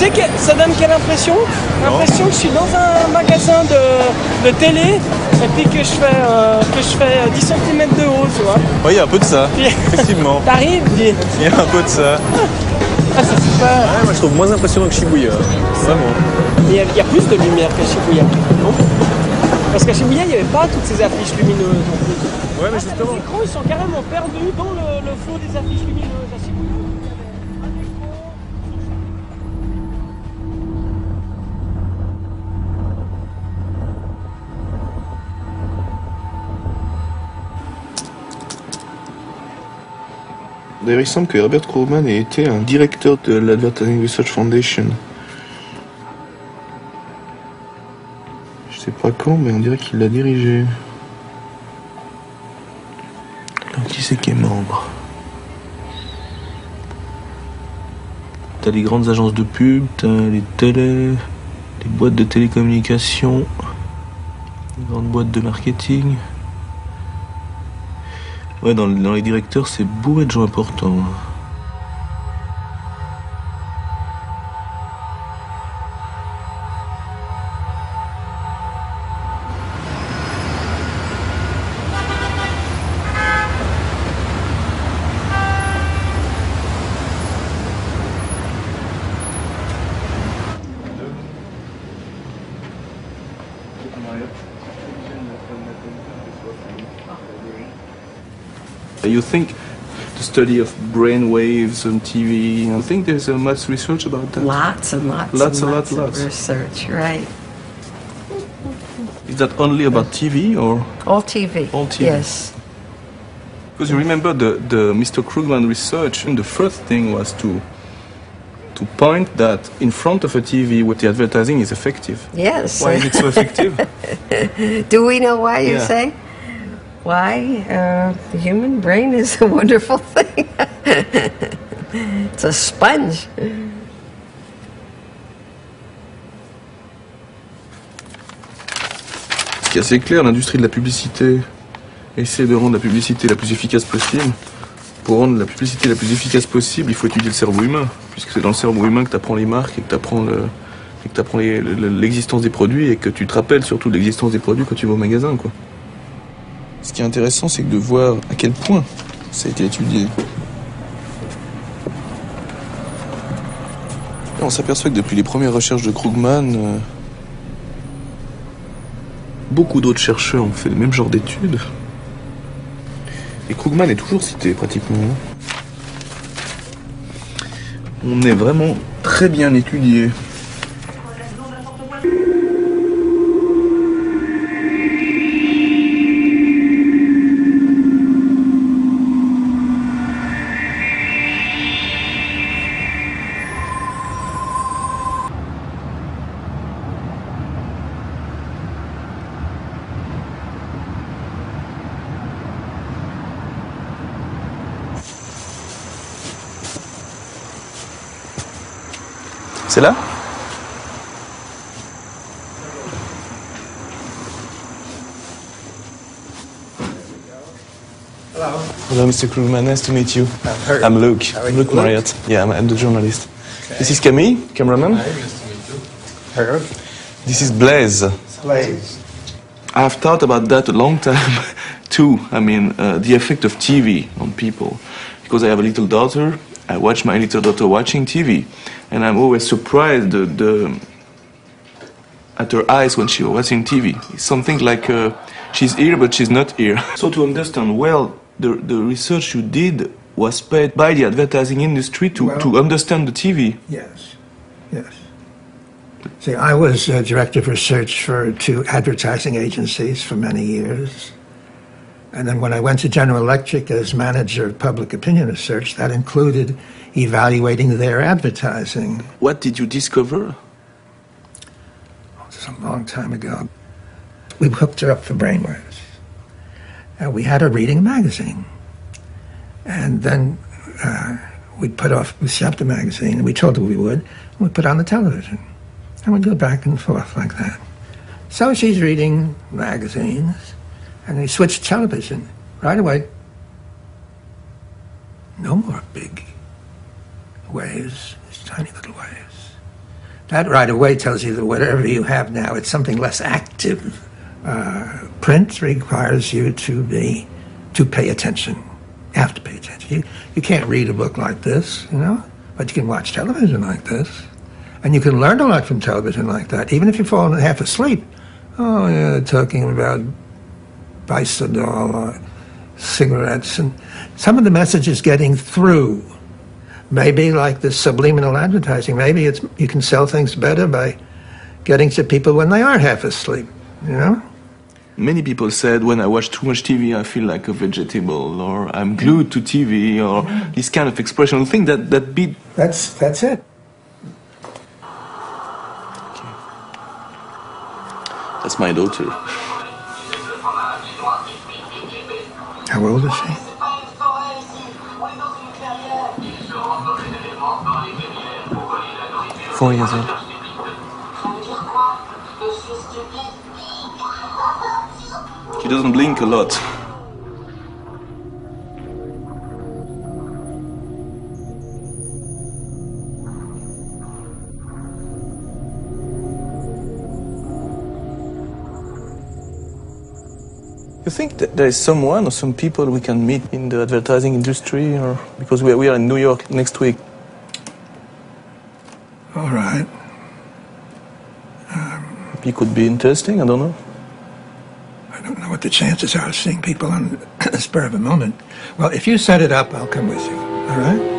sais que ça donne quelle impression? L'impression que je suis dans un magasin de télé et puis que je fais 10 cm de haut, tu vois. Oui, il y a un peu de ça, effectivement. T'arrives, Il y a un peu de ça. Ah, c'est super. Ouais, moi je trouve moins impressionnant que Shibuya, vraiment. Il y a plus de lumière qu'à Shibuya, non? Parce qu'à Shibuya, il n'y avait pas toutes ces affiches lumineuses non plus. Ouais, mais justement. Les écrans, ils sont carrément perdus dans le flot des affiches lumineuses. À Shibuya, il y avait un écran. D'ailleurs, il semble que Herbert Krugman ait été un directeur de l'Advertising Research Foundation. Je sais pas quand, mais on dirait qu'il l'a dirigé. Alors, qui c'est qui est membre? T'as les grandes agences de pub, t'as les télés, les boîtes de télécommunications, les grandes boîtes de marketing. Ouais, dans les directeurs, c'est bourré de gens importants. You think the study of brain waves on TV, I think there's much research about that. Lots and lots of research, right. Is that only about TV or? All TV. All TV. Yes. Because you remember the Mr. Krugman research, and the first thing was to point that in front of a TV what the advertising is effective. Yes. Why is it so effective? Do we know why, you Yeah. say? Why? The human brain is a wonderful thing. It's a sponge. Ce qui est assez clair, l'industrie de la publicité essaie de rendre la publicité la plus efficace possible. Pour rendre la publicité la plus efficace possible, il faut étudier le cerveau humain, puisque c'est dans le cerveau humain que tu apprends les marques et que tu apprends l'existence des produits et que tu te rappelles surtout de l'existence des produits quand tu vas au magasin, quoi. Ce qui est intéressant, c'est de voir à quel point ça a été étudié. Et on s'aperçoit que depuis les premières recherches de Krugman, beaucoup d'autres chercheurs ont fait le même genre d'études. Et Krugman est toujours cité, pratiquement. On est vraiment très bien étudié. C'est là? Hello, Mr. Krugman. Nice to meet you. I'm Luc. Luc Mariot. Yeah, I'm the journalist. Okay. This is Camille, cameraman. Hi, nice to meet you. Herb. This is Blaise. Blaise. I've thought about that a long time, too. I mean, the effect of TV on people. Because I have a little daughter, I watch my little daughter watching TV. And I'm always surprised at her eyes when she was watching TV. It's something like she's here, but she's not here. So to understand well, the research you did was paid by the advertising industry to understand the TV. Yes, yes. See, I was director of research for 2 advertising agencies for many years. And then when I went to General Electric as manager of public opinion research, that included evaluating their advertising. What did you discover? Oh, this is a long time ago. We hooked her up for brainwaves. We had her reading a magazine. And then we sent the magazine, and we told her we would, and we put it on the television. And we'd go back and forth like that. So she's reading magazines, and we switched to television right away. No more big waves, these tiny little waves. That right away tells you that whatever you have now, it's something less active. Print requires you to pay attention. You have to pay attention. You can't read a book like this, you know, but you can watch television like this. And you can learn a lot from television like that, even if you fall half asleep. Oh, yeah, talking about bicycle or cigarettes, and some of the message is getting through. Maybe like this subliminal advertising, maybe you can sell things better by getting to people when they are half asleep, you know? Many people said when I watch too much TV I feel like a vegetable, or I'm glued to TV, or this kind of expression. I think that beat... That's it. Okay. That's my daughter. How old is she? 4 years old. She doesn't blink a lot. You think that there is someone or some people we can meet in the advertising industry, or because we are in New York next week? All right. It could be interesting, I don't know. I don't know what the chances are of seeing people on the spur of a moment. Well, if you set it up, I'll come with you, all right?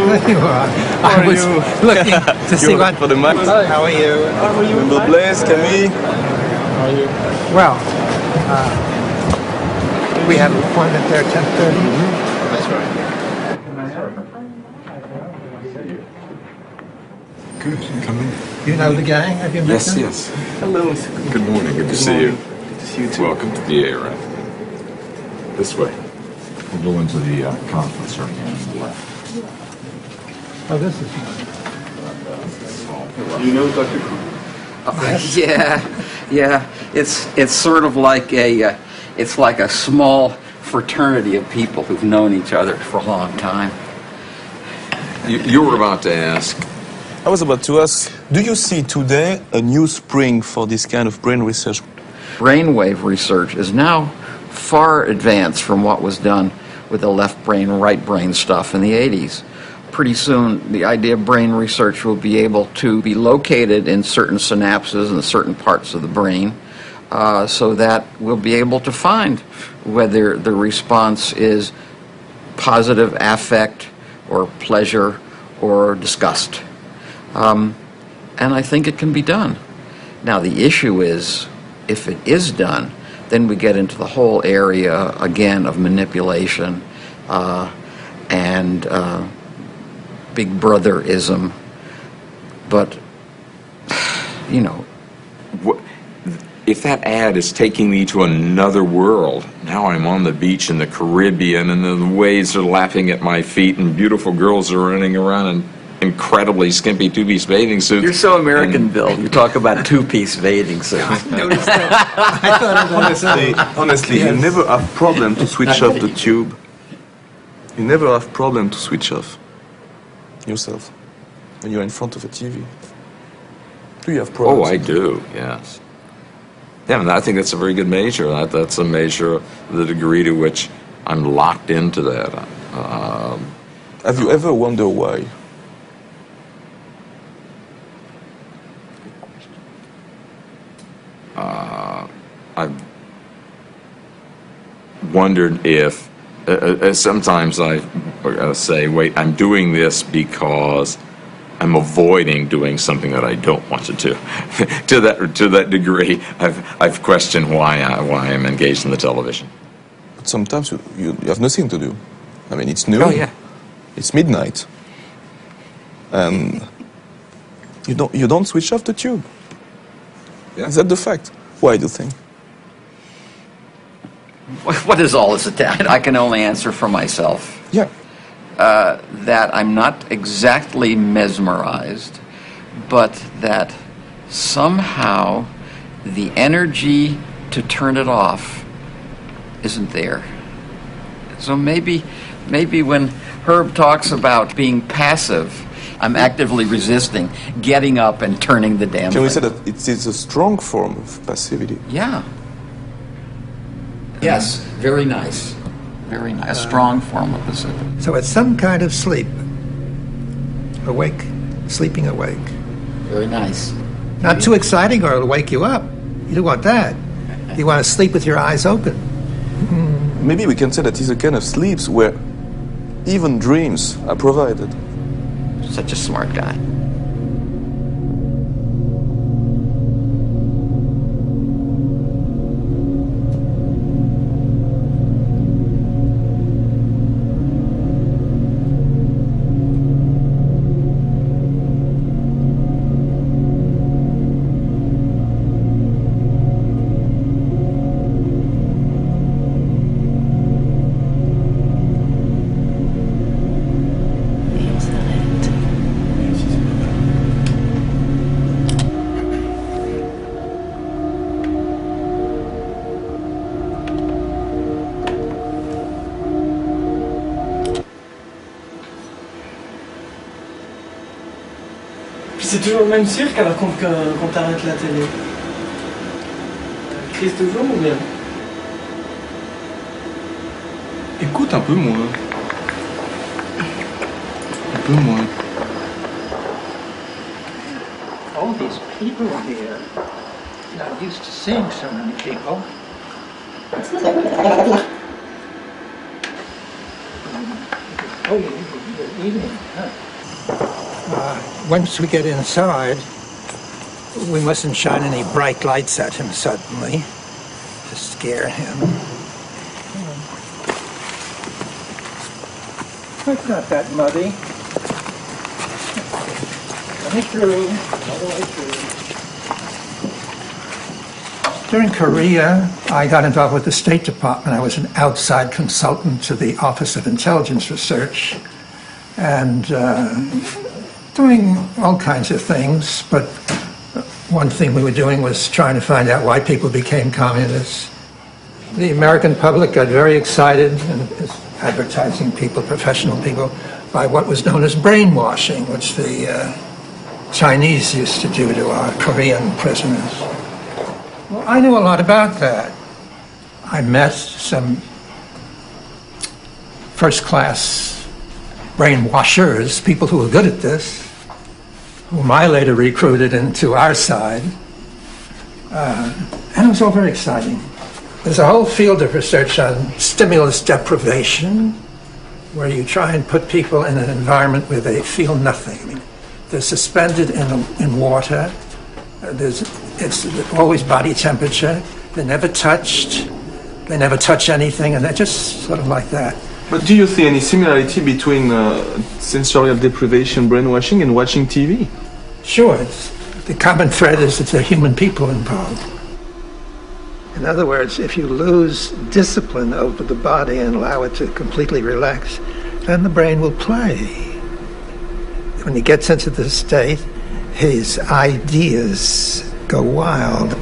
There you are. I was looking to see what... for the mic. How are you? How are you? Remember Blaise, Camille? How are you? Well, we have an appointment there at 10:30. That's right. Good, come in. You know the gang? Have you met Yes, them? yes. Hello. Good morning, good to see you. Good to see you too. Welcome to the air. This way. We'll go into the conference room here on the left. Oh, this is... You know Dr. Cook? Yeah. It's sort of like it's like a small fraternity of people who've known each other for a long time. You were about to ask. I was about to ask, do you see today a new spring for this kind of brain research? Brainwave research is now far advanced from what was done with the left brain, right brain stuff in the 80s. Pretty soon, the idea of brain research will be able to be located in certain synapses in certain parts of the brain, so that we'll be able to find whether the response is positive affect or pleasure or disgust. And I think it can be done. Now, the issue is, if it is done, then we get into the whole area, again, of manipulation and big brotherism. But, you know. If that ad is taking me to another world, now I'm on the beach in the Caribbean and the waves are lapping at my feet and beautiful girls are running around in incredibly skimpy two-piece bathing suits. You're so American, Bill. You talk about two-piece bathing suits. Notice that. I thought of that. Honestly, you never have problem to switch off the tube. You never have problem to switch off yourself when you're in front of a TV. Do you have problems? Oh, I do, yes. Yeah, and I think that's a very good measure. That's a measure of the degree to which I'm locked into that. Have you ever wondered why? wondered if sometimes I say, wait, I'm doing this because I'm avoiding doing something that I don't want to do. to that degree, I've questioned why I'm engaged in the television. But sometimes you have nothing to do. I mean, it's noon. Oh yeah. It's midnight, and you don't switch off the tube. Yeah. Is that the fact? Why do you think? What is all this attached? I can only answer for myself. Yeah. That I'm not exactly mesmerized, but that somehow the energy to turn it off isn't there. So maybe when Herb talks about being passive, I'm actively resisting getting up and turning the damn Can we thing. say that it is a strong form of passivity? Yeah. Yes, very nice. Very nice. A strong form of passivity. So it's some kind of sleep. Awake, sleeping awake. Very nice. Not too exciting or it'll wake you up. You don't want that. You want to sleep with your eyes open. Maybe we can say that it's a kind of sleeps where even dreams are provided. Such a smart guy. C'est toujours le même cirque alors qu'on t'arrête la télé. Crise toujours ou bien? Écoute un peu moins. Un peu moins. All these people here, not used to seeing so many people. Oh, you're eating, huh? Once we get inside, we mustn't shine any bright lights at him suddenly to scare him. It's not that muddy. All the way through, all the way through. During Korea, I got involved with the State Department. I was an outside consultant to the Office of Intelligence Research, and doing all kinds of things, but one thing we were doing was trying to find out why people became communists. The American public got very excited, and advertising people, professional people, by what was known as brainwashing, which the Chinese used to do to our Korean prisoners. Well, I knew a lot about that. I met some first-class brainwashers, people who were good at this, whom I later recruited into our side. And it was all very exciting. There's a whole field of research on stimulus deprivation, where you try and put people in an environment where they feel nothing. They're suspended in water. It's always body temperature. They're never touched. They never touch anything, and they're just sort of like that. But do you see any similarity between sensorial deprivation, brainwashing, and watching TV? Sure. The common thread is that there are human people involved. In other words, if you lose discipline over the body and allow it to completely relax, then the brain will play. When he gets into this state, his ideas go wild.